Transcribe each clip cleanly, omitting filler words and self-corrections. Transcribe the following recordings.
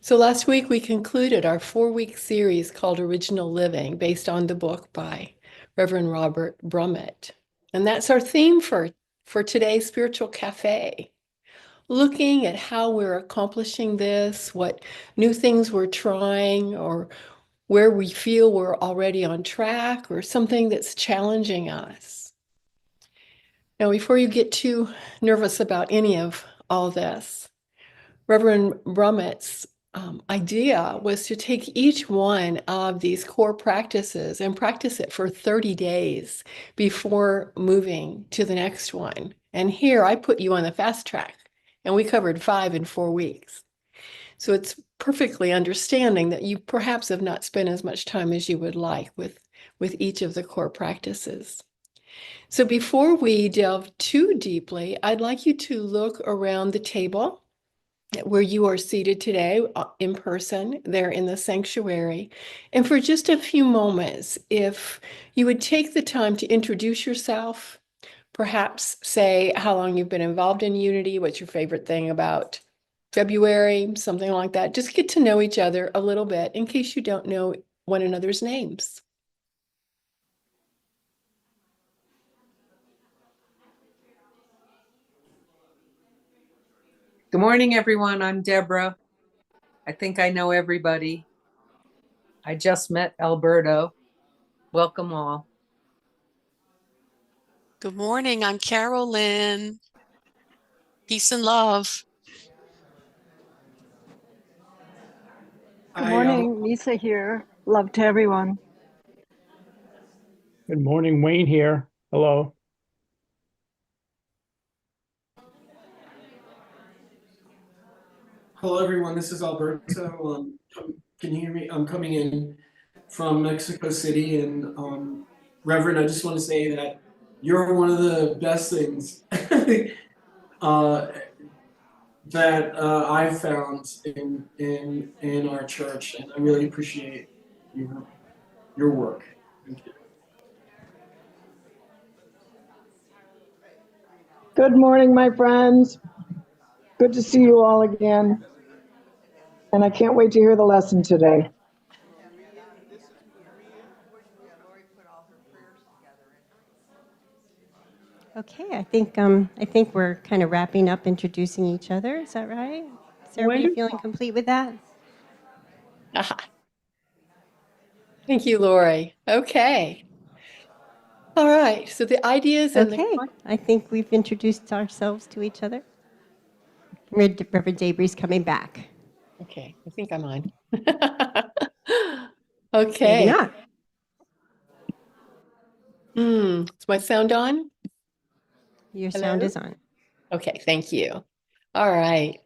So last week we concluded our 4-week series called Original Living, based on the book by Reverend Robert Brumet. And that's our theme for today's Spiritual Cafe, looking at how we're accomplishing this, what new things we're trying, or where we feel we're already on track, or something that's challenging us. Now, before you get too nervous about any of all this, Reverend Brumet's idea was to take each one of these core practices and practice it for 30 days before moving to the next one. And here I put you on the fast track, and we covered 5 in 4 weeks. So it's perfectly understanding that you perhaps have not spent as much time as you would like with each of the core practices. So before we delve too deeply, I'd like you to look around the table where you are seated today in person, there in the sanctuary. And for just a few moments, if you would take the time to introduce yourself, perhaps say how long you've been involved in Unity, what's your favorite thing about February, something like that. Just get to know each other a little bit in case you don't know one another's names. Good morning, everyone. I'm Deborah. I think I know everybody. I just met Alberto. Welcome all. Good morning. I'm Carolyn. Peace and love. Good morning, Lisa here. Love to everyone. Good morning, Wayne here. Hello. Hello, everyone. This is Alberto. Can you hear me? I'm coming in from Mexico City, and Reverend, I just want to say that you're one of the best things that I've found in our church, and I really appreciate your work. Thank you. Good morning, my friends. Good to see you all again. And I can't wait to hear the lesson today. Okay, I think we're kind of wrapping up introducing each other. Is that right? Is everybody feeling complete with that? Thank you, Lori. Okay. All right. So the ideas and I think we've introduced ourselves to each other. Reverend Daybree's coming back. Okay, I think I'm on. Okay. Maybe not. Is my sound on? Your sound is on. Okay, thank you. All right.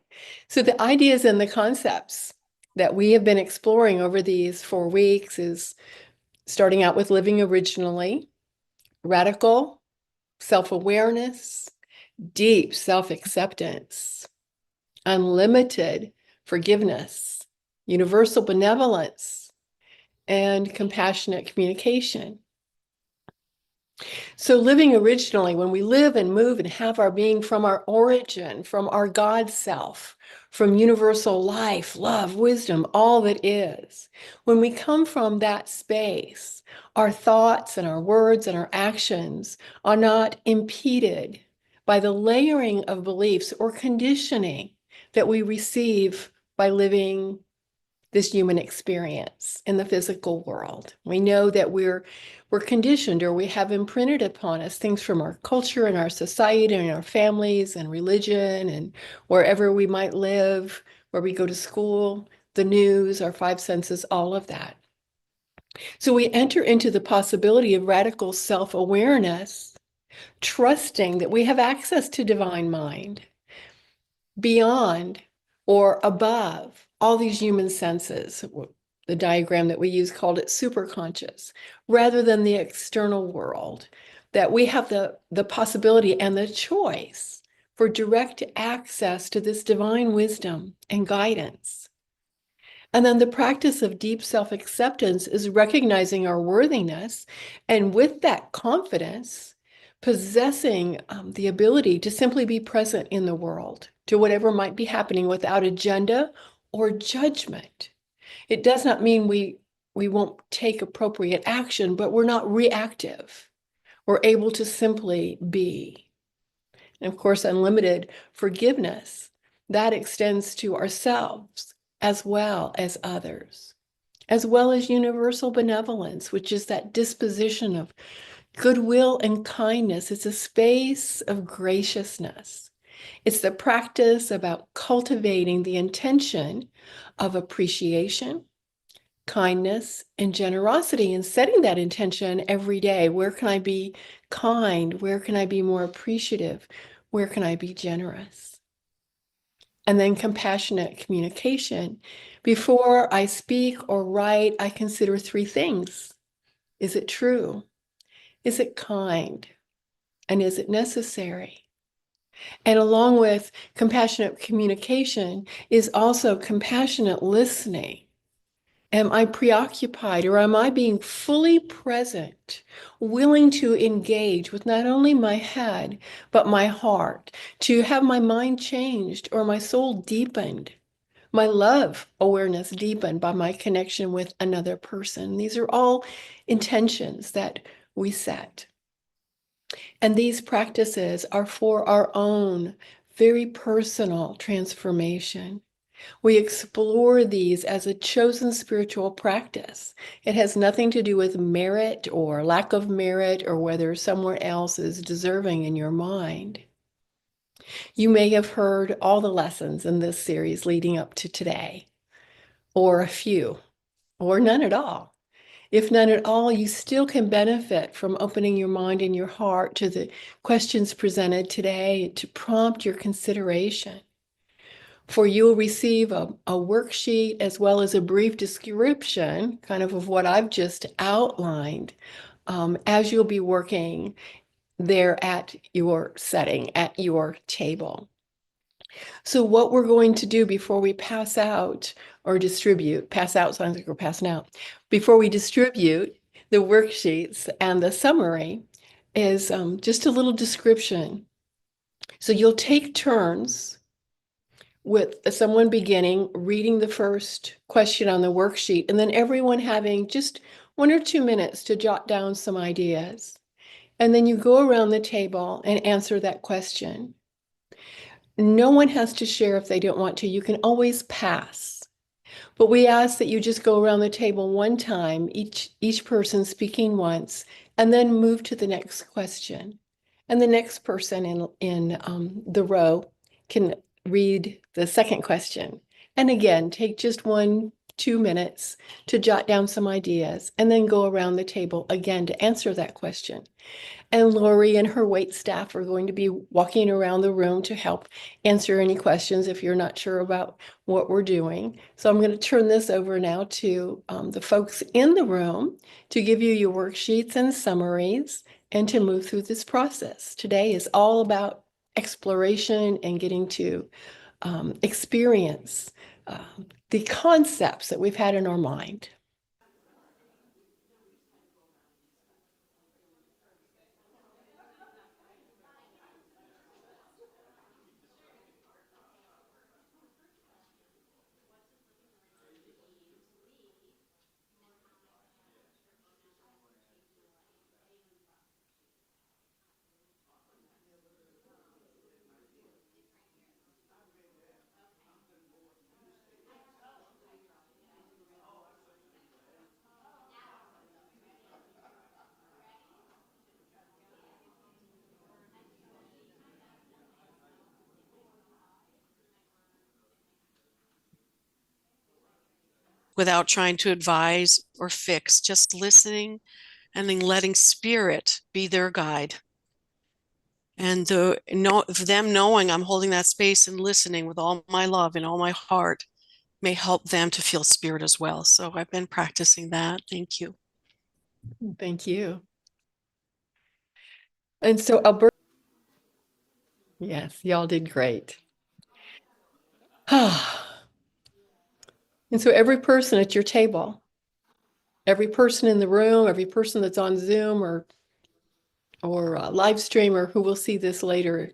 So the ideas and the concepts that we have been exploring over these 4 weeks is starting out with living originally, radical self-awareness, deep self-acceptance, unlimited forgiveness, universal benevolence, and compassionate communication. So living originally, when we live and move and have our being from our origin, from our God self, from universal life, love, wisdom, all that is, when we come from that space, our thoughts and our words and our actions are not impeded by the layering of beliefs or conditioning that we receive by living this human experience in the physical world. We know that we're conditioned, or we have imprinted upon us things from our culture and our society and our families and religion and wherever we might live, where we go to school, the news, our 5 senses, all of that. So we enter into the possibility of radical self-awareness, trusting that we have access to divine mind beyond or above all these human senses. The diagram that we use called it superconscious, rather than the external world, that we have the possibility and the choice for direct access to this divine wisdom and guidance. And then the practice of deep self-acceptance is recognizing our worthiness, and with that confidence, possessing the ability to simply be present in the world, to whatever might be happening without agenda or judgment. It does not mean we won't take appropriate action, but we're not reactive. We're able to simply be. And of course, unlimited forgiveness, that extends to ourselves as well as others, as well as universal benevolence, which is that disposition of goodwill and kindness. It's a space of graciousness. It's the practice about cultivating the intention of appreciation, kindness, and generosity, and setting that intention every day. Where can I be kind? Where can I be more appreciative? Where can I be generous? And then compassionate communication. Before I speak or write, I consider three things. Is it true? Is it kind? And is it necessary? And along with compassionate communication is also compassionate listening. Am I preoccupied, or am I being fully present, willing to engage with not only my head, but my heart, to have my mind changed or my soul deepened, my love awareness deepened by my connection with another person? These are all intentions that we set. And these practices are for our own very personal transformation. We explore these as a chosen spiritual practice. It has nothing to do with merit or lack of merit or whether someone else is deserving in your mind. You may have heard all the lessons in this series leading up to today, or a few, or none at all. If none at all, you still can benefit from opening your mind and your heart to the questions presented today to prompt your consideration. For you'll receive a worksheet as well as a brief description kind of what I've just outlined as you'll be working there at your setting, at your table. So what we're going to do before we pass out or distribute, pass out sounds like we're passing out, before we distribute the worksheets and the summary is just a little description. So you'll take turns with someone beginning, reading the first question on the worksheet, and then everyone having just 1 or 2 minutes to jot down some ideas. And then you go around the table and answer that question. No one has to share if they don't want to. You can always pass. But we ask that you just go around the table one time, each person speaking once, and then move to the next question. And the next person in the row can read the second question. And again, take just 1, 2 minutes to jot down some ideas and then go around the table again to answer that question. And Lori and her wait staff are going to be walking around the room to help answer any questions if you're not sure about what we're doing. So I'm going to turn this over now to the folks in the room to give you your worksheets and summaries and to move through this process. Today is all about exploration and getting to experience the concepts that we've had in our mind. Without trying to advise or fix, just listening and then letting spirit be their guide. And them knowing I'm holding that space and listening with all my love and all my heart may help them to feel spirit as well. So I've been practicing that. Thank you. Thank you. And so Alberta, yes, y'all did great. And so every person at your table, every person in the room, every person that's on Zoom or live streamer who will see this later,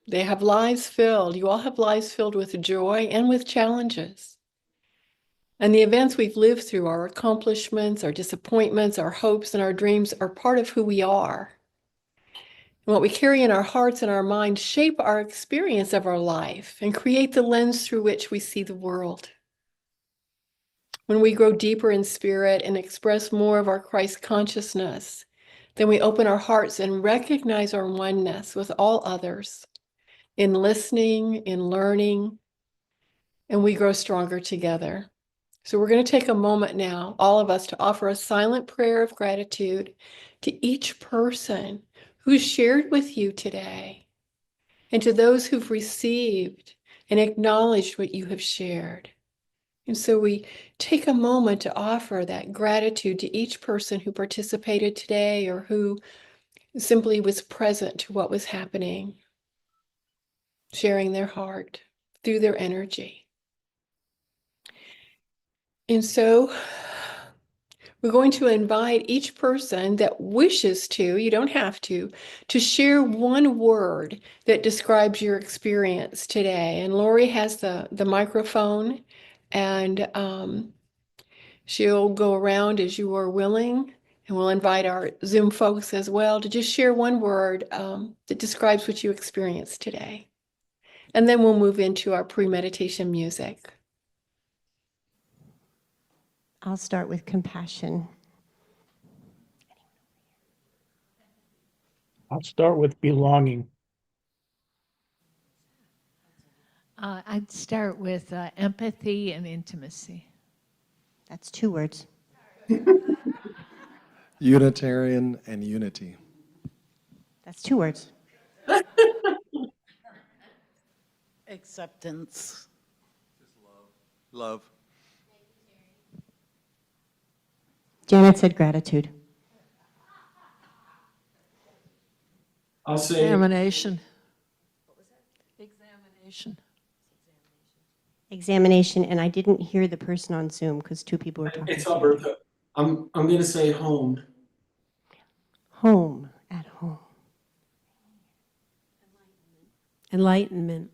they have lives filled. You all have lives filled with joy and with challenges. And the events we've lived through, our accomplishments, our disappointments, our hopes, and our dreams are part of who we are. And what we carry in our hearts and our minds shape our experience of our life and create the lens through which we see the world. When we grow deeper in spirit and express more of our Christ consciousness, then we open our hearts and recognize our oneness with all others in listening, in learning, and we grow stronger together. So we're going to take a moment now, all of us, to offer a silent prayer of gratitude to each person who's shared with you today, and to those who've received and acknowledged what you have shared. And so we take a moment to offer that gratitude to each person who participated today or who simply was present to what was happening, sharing their heart through their energy. And so we're going to invite each person that wishes to, you don't have to share one word that describes your experience today. And Lori has the microphone, and she'll go around as you are willing. And we'll invite our Zoom folks as well to just share one word that describes what you experienced today. And then we'll move into our pre-meditation music. I'll start with compassion. I'll start with belonging. I'd start with empathy and intimacy. That's 2 words. Unitarian and unity. That's 2 words. Acceptance. Love. Janet said gratitude. I'll say Examination. What was that? Examination. Examination, and I didn't hear the person on Zoom because 2 people were talking. it's Alberto. I'm gonna say home. Home, at home. Enlightenment.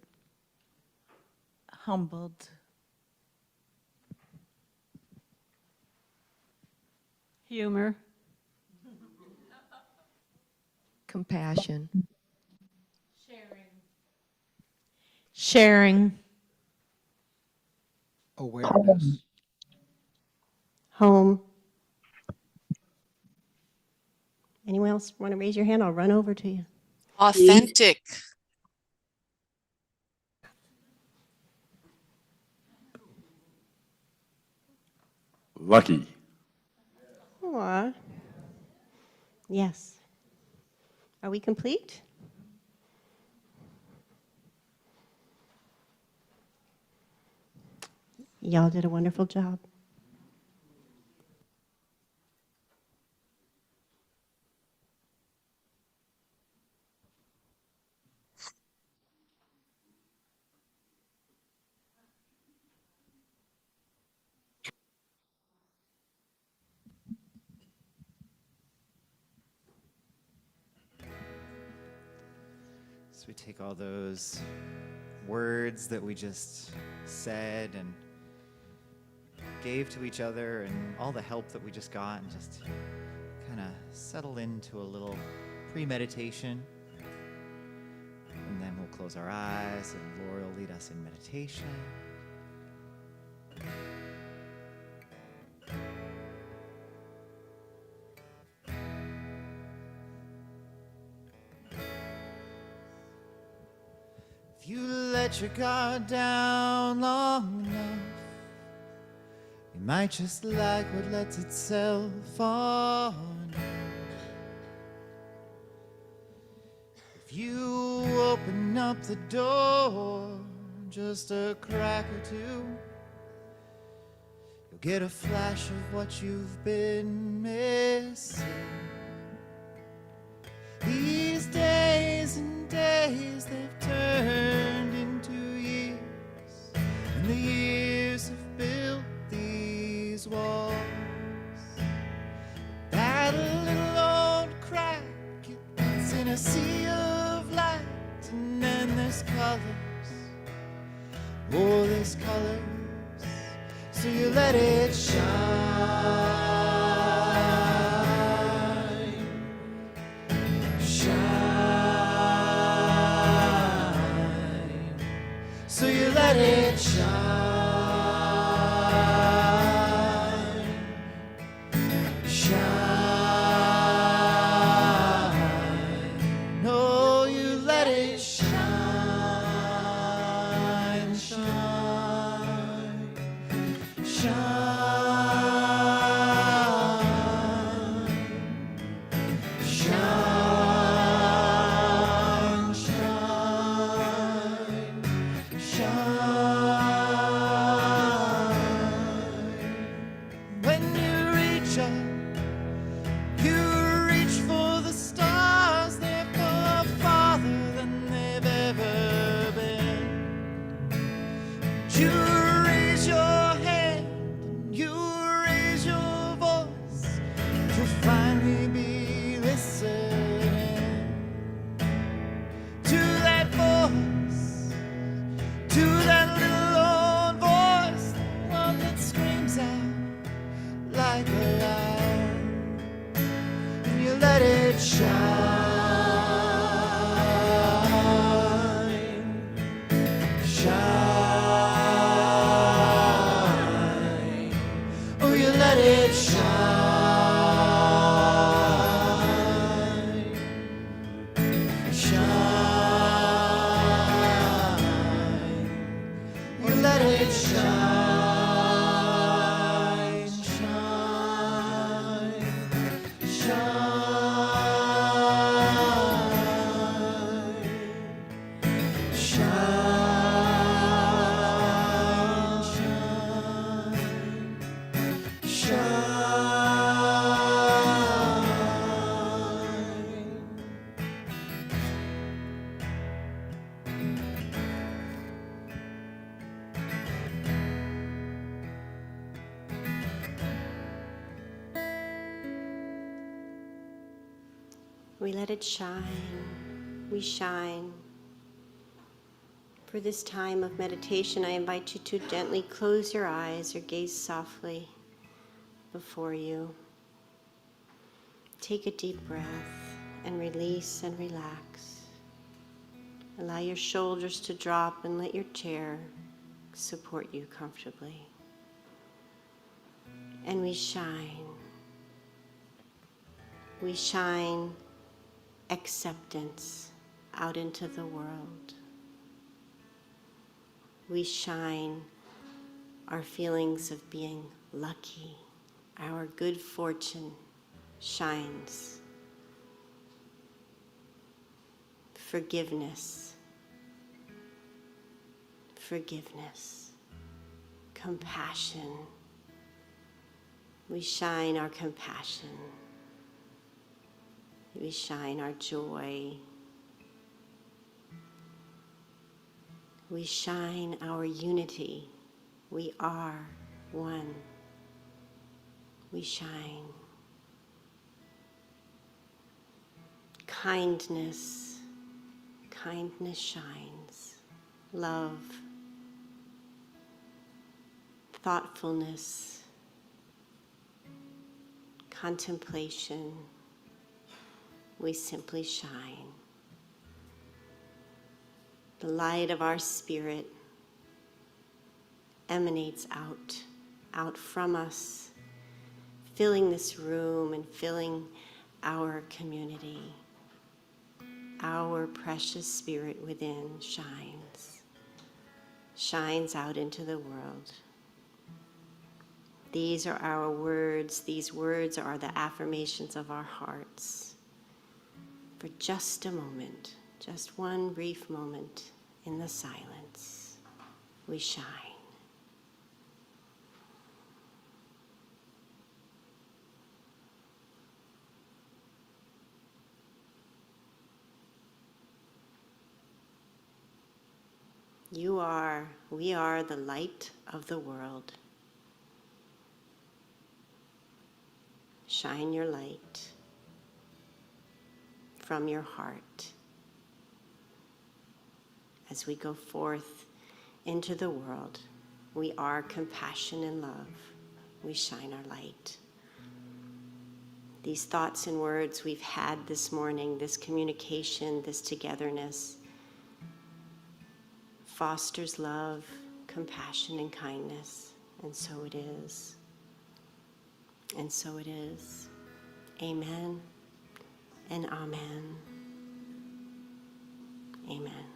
Humbled. Humor. Compassion. Sharing. Awareness. Home. Anyone else want to raise your hand? I'll run over to you. Authentic. Lucky. Aw. Yes. Are we complete? Y'all did a wonderful job. So we take all those words that we just said and gave to each other and all the help that we just got and just kind of settle into a little pre-meditation. And then we'll close our eyes and Laura will lead us in meditation. If you let your guard down long enough, you might just like what lets itself on you. If you open up the door just a crack or two, you'll get a flash of what you've been missing. These days and days, they've turned into years, and the years have built these walls. That little old crack, it's in a sea of light, and then there's colors, oh, there's colors, So you let it shine. Shine. So you let it shine. Shine. No, you let it shine. Shine. Shine. Shine. Shine. Shine. When you reach up, you reach for the stars. They're far farther than they've ever been. You raise your hand, you raise your voice to finally be listening to that voice, to that little old voice, the one that screams out like a lion. And you let it shine. Shine. Oh, you let it shine. Shine. You let it shine. Shine. Shine. Shine. Shine. Shine. We let it shine. We shine. For this time of meditation, I invite you to gently close your eyes or gaze softly before you. Take a deep breath and release and relax. Allow your shoulders to drop and let your chair support you comfortably. And we shine. We shine acceptance out into the world. We shine our feelings of being lucky. Our good fortune shines. Forgiveness. Forgiveness. Compassion. We shine our compassion. We shine our joy. We shine our unity. We are one. We shine. Kindness. Kindness shines. Love. Thoughtfulness. Contemplation. We simply shine. The light of our spirit emanates out from us, filling this room and filling our community. Our precious spirit within shines out into the world. These are our words. These words are the affirmations of our hearts. For just a moment, just one brief moment in the silence, we shine. We are the light of the world. Shine your light from your heart as we go forth into the world We are compassion and love. We shine our light. These thoughts and words we've had this morning, this communication, this togetherness, fosters love, compassion, and kindness. And so it is. And so it is. Amen and amen. Amen.